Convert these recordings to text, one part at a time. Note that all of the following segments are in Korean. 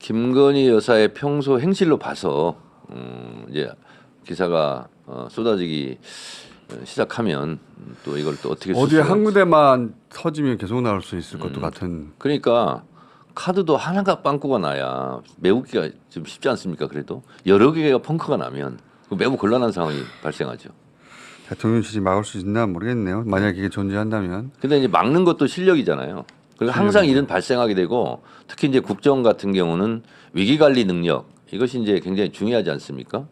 김건희 여사의 평소 행실로 봐서 이제 기사가 쏟아지기 시작하면 또 이걸 또 어떻게 어디에 한 군데만 터지면 계속 나올 수 있을 것도 같은. 그러니까 카드도 하나가 빵꾸가 나야 메우기가 좀 쉽지 않습니까? 그래도 여러 개가 펑크가 나면 매우 곤란한 상황이 발생하죠. 대통령실이 막을 수 있나 모르겠네요. 만약 이게 존재한다면. 근데 이제 막는 것도 실력이잖아요. 그리고 항상 일은 발생하게 되고 특히 이제 국정 같은 경우는 위기 관리 능력 이것이 이제 굉장히 중요하지 않습니까?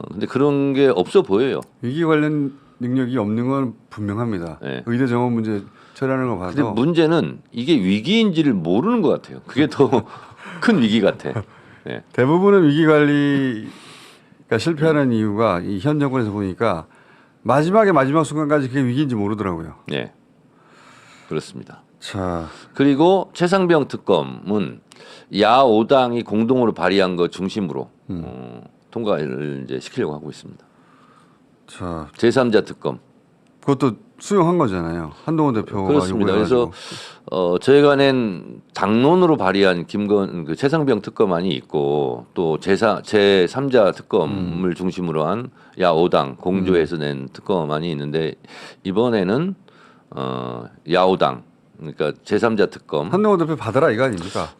근데 그런 게 없어 보여요. 위기 관련 능력이 없는 건 분명합니다. 네. 의대 정원 문제 처리하는 거 봐도. 근데 문제는 이게 위기인지를 모르는 것 같아요. 그게 더 큰 위기 같아. 네. 대부분은 위기 관리가 실패하는 이유가 이 현 정권에서 보니까 마지막 순간까지 그게 위기인지 모르더라고요. 네. 그렇습니다. 자, 그리고 최상병 특검은 야5당이 공동으로 발의한 것 중심으로 통과를 이제 시키려고 하고 있습니다. 자, 제3자 특검. 그것도 수용한 거잖아요. 한동훈 대표가 그렇습니다. 그래서 저희가 낸 당론으로 발의한 그 최상병 특검안이 있고 또 제3자 특검을 중심으로 한 야5당 공조해서 낸 특검안이 있는데 이번에는 야5당 그러니까 제3자 특검 한동훈 대표 받아라 이거 아닙니까?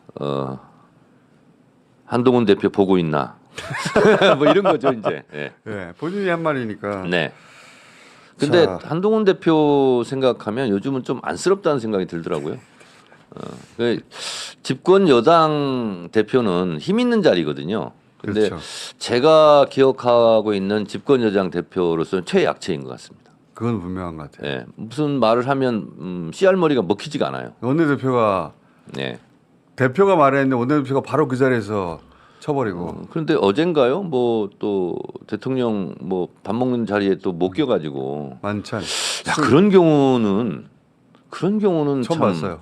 한동훈 대표 보고 있나 뭐 이런 거죠 이제. 네. 네, 본인이 한 말이니까. 네. 근데 자. 한동훈 대표 생각하면 요즘은 좀 안쓰럽다는 생각이 들더라고요. 집권 여당 대표는 힘 있는 자리거든요. 근데 그렇죠. 제가 기억하고 있는 집권 여당 대표로서는 최약체인 것 같습니다. 그건 분명한 것 같아요. 네. 무슨 말을 하면 씨알머리가 먹히지가 않아요. 원내대표가 네. 대표가 말했는데 원내대표가 바로 그 자리에서 쳐버리고. 그런데 어젠가요? 뭐 또 대통령 뭐 밥 먹는 자리에 또 못 껴가지고. 만찬. 야, 그런 경우는 처음 참 봤어요.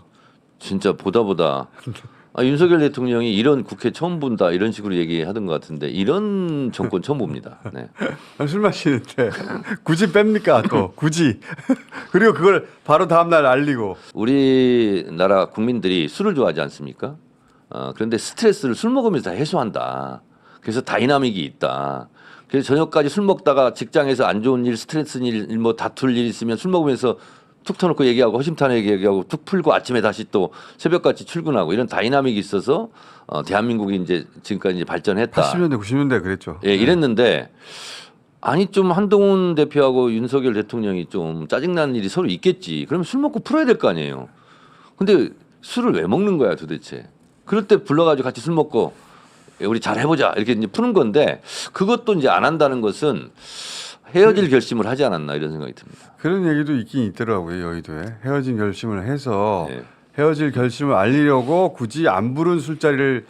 진짜 보다 윤석열 대통령이 이런 국회 처음 본다 이런 식으로 얘기하던 것 같은데 이런 정권 처음 봅니다. 네. 술 마시는데 굳이 뺍니까 또 굳이. 그리고 그걸 바로 다음날 알리고. 우리나라 국민들이 술을 좋아하지 않습니까? 그런데 스트레스를 술 먹으면서 다 해소한다. 그래서 다이나믹이 있다. 그래서 저녁까지 술 먹다가 직장에서 안 좋은 일, 스트레스 일, 뭐 다툴 일 있으면 술 먹으면서 툭 터놓고 얘기하고 허심탄회하게 얘기하고 툭 풀고 아침에 다시 또 새벽같이 출근하고 이런 다이나믹이 있어서 대한민국이 이제 지금까지 이제 발전했다. 80년대 90년대 그랬죠. 예, 이랬는데 아니 좀 한동훈 대표하고 윤석열 대통령이 좀 짜증나는 일이 서로 있겠지. 그러면 술 먹고 풀어야 될 거 아니에요. 근데 술을 왜 먹는 거야 도대체. 그럴 때 불러가지고 같이 술 먹고 우리 잘 해보자 이렇게 이제 푸는 건데 그것도 이제 안 한다는 것은 헤어질 결심을 하지 않았나 이런 생각이 듭니다. 그런 얘기도 있긴 있더라고요. 여의도에 헤어진 결심을 해서 네. 헤어질 결심을 알리려고 굳이 안 부른 술자리를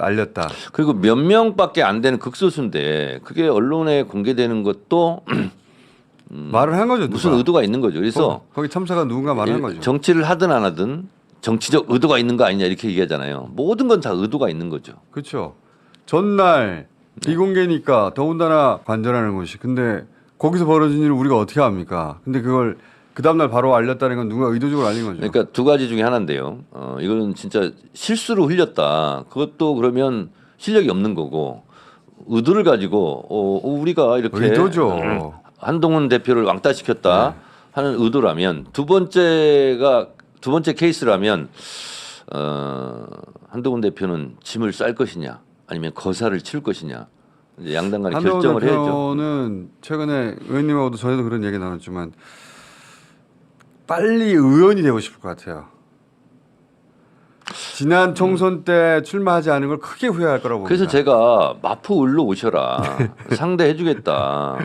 알렸다. 그리고 몇 명밖에 안 되는 극소수인데 그게 언론에 공개되는 것도 말을 한 거죠. 무슨 누가. 의도가 있는 거죠. 그래서 거기 참사가 누군가 말한 거죠. 정치를 하든 안 하든 정치적 의도가 있는 거 아니냐 이렇게 얘기하잖아요. 모든 건 다 의도가 있는 거죠. 그렇죠. 전날 비공개니까 더군다나 관전하는 것이. 근데 거기서 벌어진 일을 우리가 어떻게 합니까? 근데 그걸 그 다음날 바로 알렸다는 건 누가 의도적으로 알린 거죠. 그러니까 두 가지 중에 하나인데요. 이거는 진짜 실수로 흘렸다. 그것도 그러면 실력이 없는 거고 의도를 가지고 우리가 이렇게 의도죠. 한동훈 대표를 왕따시켰다 하는 의도라면 두 번째 케이스라면 한동훈 대표는 짐을 쌀 것이냐 아니면 거사를 치를 것이냐 이제 양당 간에 결정을 해야죠. 대표는 최근에 의원님하고도 전에도 그런 얘기 나눴지만 빨리 의원이 되고 싶을 것 같아요. 지난 총선 때 출마하지 않은 걸 크게 후회할 거라고 봅니다. 그래서 제가 마포을로 오셔라 상대해주겠다.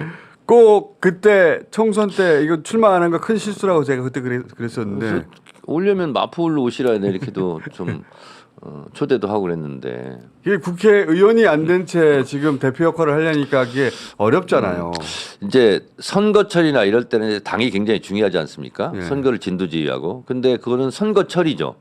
꼭 그때 총선 때 이거 출마하는 거 큰 실수라고 제가 그때 그랬었는데 오려면 마포을로 오시라 이렇게도 좀 초대도 하고 그랬는데 이게 국회의원이 안 된 채 지금 대표 역할을 하려니까 그게 어렵잖아요. 이제 선거철이나 이럴 때는 이제 당이 굉장히 중요하지 않습니까? 예. 선거를 진두지휘하고 근데 그거는 선거철이죠.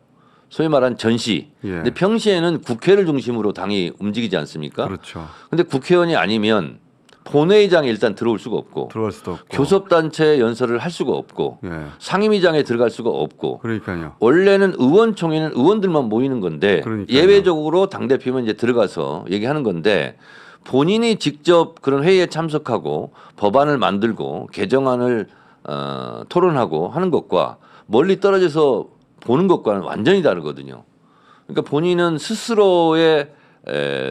소위 말한 전시. 예. 근데 평시에는 국회를 중심으로 당이 움직이지 않습니까? 그렇죠. 근데 국회의원이 아니면 본회의장에 일단 들어올 수가 없고 들어갈 수도 없고. 교섭단체 연설을 할 수가 없고 예. 상임위장에 들어갈 수가 없고 그러니까요. 원래는 의원총회는 의원들만 모이는 건데 그러니까요. 예외적으로 당대표면 이제 들어가서 얘기하는 건데 본인이 직접 그런 회의에 참석하고 법안을 만들고 개정안을 토론하고 하는 것과 멀리 떨어져서 보는 것과는 완전히 다르거든요. 그러니까 본인은 스스로의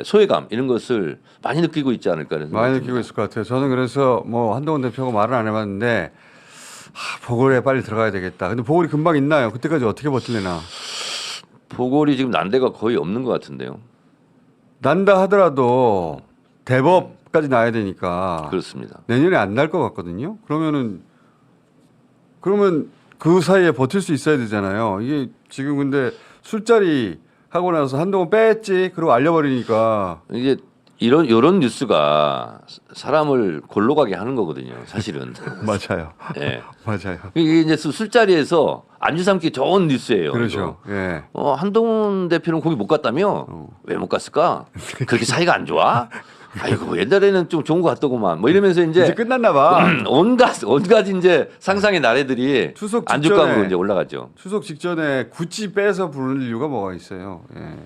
소외감 이런 것을 많이 느끼고 있지 않을까 하는 많이 생각이 느끼고 듭니다. 있을 것 같아요. 저는 그래서 뭐 한동훈 대표가 말을 안 해봤는데 보궐에 빨리 들어가야 되겠다. 근데 보궐이 금방 있나요? 그때까지 어떻게 버틸래나? 보궐이 지금 난데가 거의 없는 것 같은데요. 난다 하더라도 대법까지 나야 되니까 그렇습니다. 내년에 안 날 것 같거든요. 그러면 그 사이에 버틸 수 있어야 되잖아요. 이게 지금 근데 술자리 하고 나서 한동훈 뺐지 그러고 알려버리니까 이게 이런 뉴스가 사람을 골로 가게 하는 거거든요. 사실은. 맞아요. 예. 맞아요. 이게 이제 술자리에서 안주 삼기 좋은 뉴스예요. 그렇죠. 예. 한동훈 대표는 거기 못 갔다며? 왜 못 갔을까? 그렇게 사이가 안 좋아? 아이고 옛날에는 좀 좋은 것 같더구만. 뭐 이러면서 이제 이제 끝났나 봐. 온갖 이제 상상의 나래들이 추석 안주감으로 직전에 이제 올라가죠. 추석 직전에 굳이 빼서 부르는 이유가 뭐가 있어요. 예.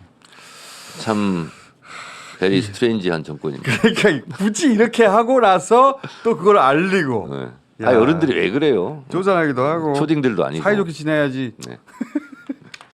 참 베리 스트레인지한 정권입니다. 그러니까 굳이 이렇게 하고 나서 또 그걸 알리고 네. 야. 어른들이 왜 그래요? 조장하기도 하고 초딩들도 아니고. 사이좋게 지내야지. 네.